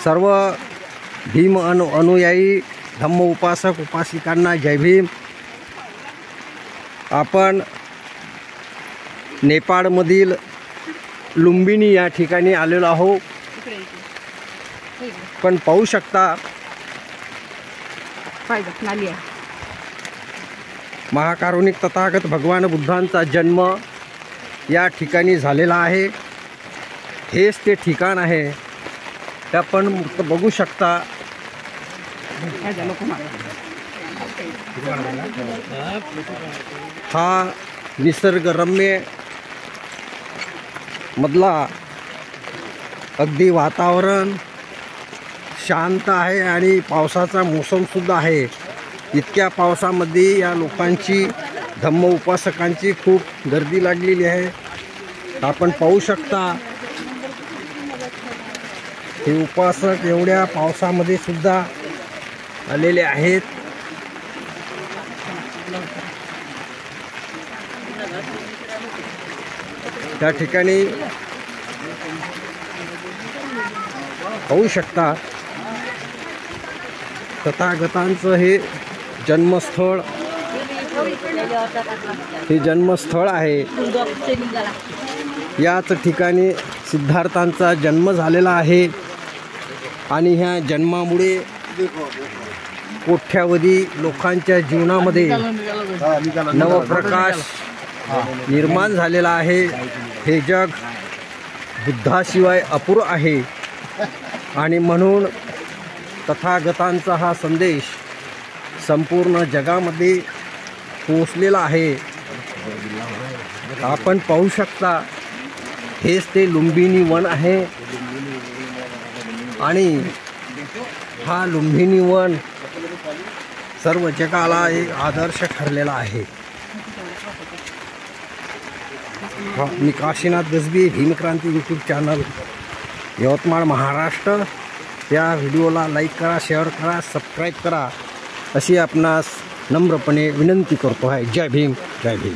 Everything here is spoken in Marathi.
सर्व भीम अनुयायी धम्म उपासक उपासिकांना जय भीम। आपण नेपाळमधील लुंबिनी या ठिकाणी आलेलो आहोत। पण पाहू शकता महाकारुणिक तथागत भगवान बुद्धांचा जन्म या ठिकाणी झालेला आहे। हेच ते ठिकाण आहे। आपण बघू शकता हा निसर्गरम्य मधला अगदी वातावरण शांत आहे आणि पावसाचा मोसम सुद्धा आहे। इतक्या पावसामध्ये या लोकांची धम्म उपासकांची खूप गर्दी लागलेली आहे। आपण पाहू शकता हे उपासक एवढ्या पावसामध्ये सुद्धा आलेले आहेत। त्या ठिकाणी पाहू शकता तथागतांचं हे जन्मस्थळ आहे। याच ठिकाणी सिद्धार्थांचा जन्म झालेला आहे आणि ह्या जन्मामुळे कोट्यावधी लोकांच्या जीवनामध्ये नवप्रकाश निर्माण झालेला आहे। हे जग बुद्धाशिवाय अपूर्ण आहे आणि म्हणून तथागतांचा हा संदेश संपूर्ण जगामध्ये पोहोचलेला आहे। आपण पाहू शकता हेच ते लुंबिनी वन आहे आणि हा लुंबिनी वन सर्व जगाला एक आदर्श ठरलेला आहे। मी काशीनाथ गजबी, भीमक्रांती यूट्यूब चॅनल, यवतमाळ महाराष्ट्र। त्या व्हिडिओला लाईक करा, शेअर करा, सबस्क्राईब करा अशी आपणास नम्रपणे विनंती करतो आहे। जय भीम, जय भीम।